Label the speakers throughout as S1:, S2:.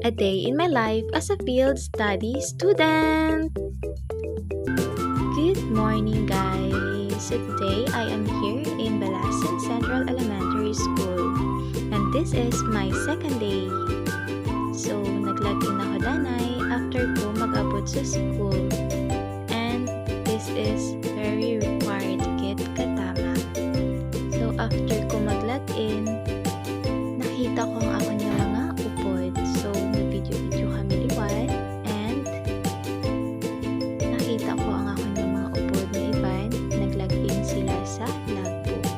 S1: A day in my life as a field study student. Good morning, guys. So today I am here in Balasan Central Elementary School, and this is my second day. So naglagin ako danay after ko mag-abot sa school, and this is very required to get katama. So after ko mag-login, nakita ko ang ako niya mga upod. So nag-video kami liwat, and nakita ko ang ako niya mga upod na iban, nag-login sila sa logbook.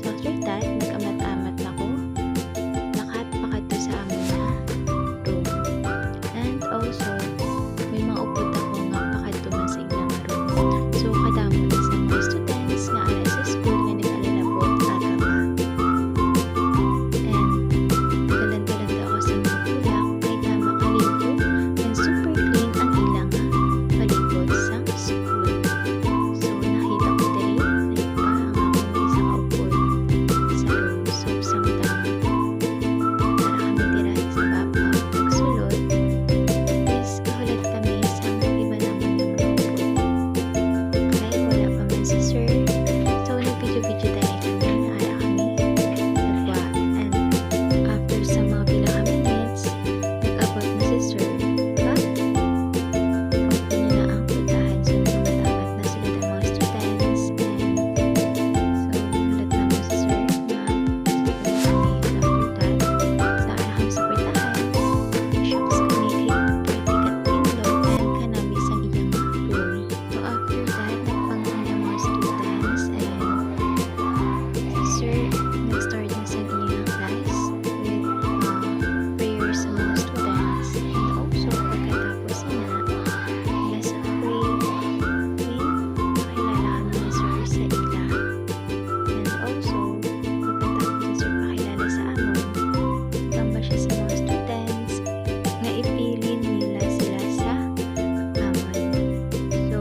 S1: So after that, nag-amat-amat na ko, nakatpakad to sa amin na room. And also, may mga upod ako nga pakad to man sa ilang room. So kadamo na sa mga students nga ala sa school nga nag-alalabot agama. And nagkalanda-landa ako sa mga bulak kahit na makaligo, and super clean ang ilang palibot sa school. So nakita ko diri na pa ang akong isang upod sa room. So samtang para kami dira sa babaw pagsulod is kahulat kami sa iba naman ng mga upod. Kaya wala pa man si sir. So nag-video dahil kami na ara kami nagwa. And after sa mga pila ka minutes, nag-abot na si sir. Open niya na ang pultahan. So namatapat na sila ng mga students. And so nagulat na mo si sir na kami na pultahan. Sa ara kami sa pultahan. Shocks kami kay pwede katindog and kanami sa iyang room. So after that, nagpangunan ng mga students, and sir nag-start na sa iyang class with prayers sa mga students. And also pagkatapos niya, last pray, pakilala kami ni sir sa ila. And also pagkatapos ni sir pakilala sa amon, tamba siya sa mga students nga ipilin nila sila sa amon. So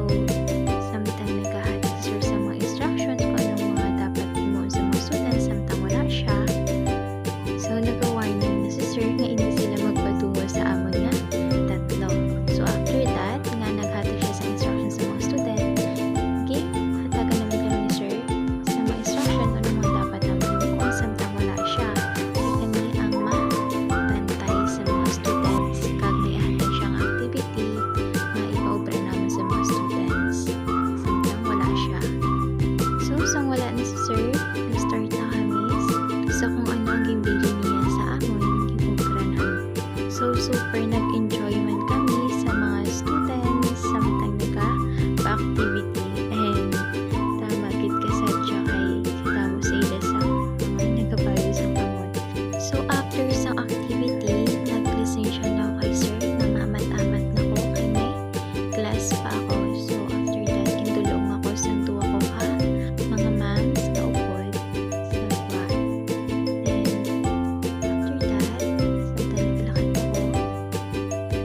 S1: samtang naghahatid sir sa mga instructions kung anong mga dapat imo sa mga students samtang wala siya. So nag-warning na si sir nga hindi sila magpatungo sa amon nga tatlo. So after that, nga naghatid siya sa instructions sa mga student, okay, hatagan naman kami ni sir sa mga instruction kung anong mga dapat naman imo samtang wala siya. Kani ang mabantay sa mga students kag nihatag siyang activity nga ipaobra naman sa mga students samtang wala siya. So sang wala na si sir, nag-start na kami sa kung ano ang gimbili niya sa amon, gibobra na. So super nag-enjoy man kami sa mga students samtang nagka-activity, and tama gid ka sadya kay kitamo sa ila sa mga nagabayo sa kamot. So after sa activity, nag-listen siya na ako kay sir na maamat-amat na ko kay may class pa ako. So after that, kindulong ako sa duwa ko ka mga ma'ams na upod sa kwa. And after that, samtang naglakad ako,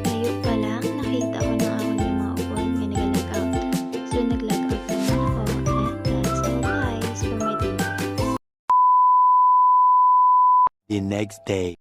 S1: layo pa lang nakita ko na ako yung mga upod nga nag-log out. So nag-log out naman ako, and that's all guys for my day.
S2: The next day.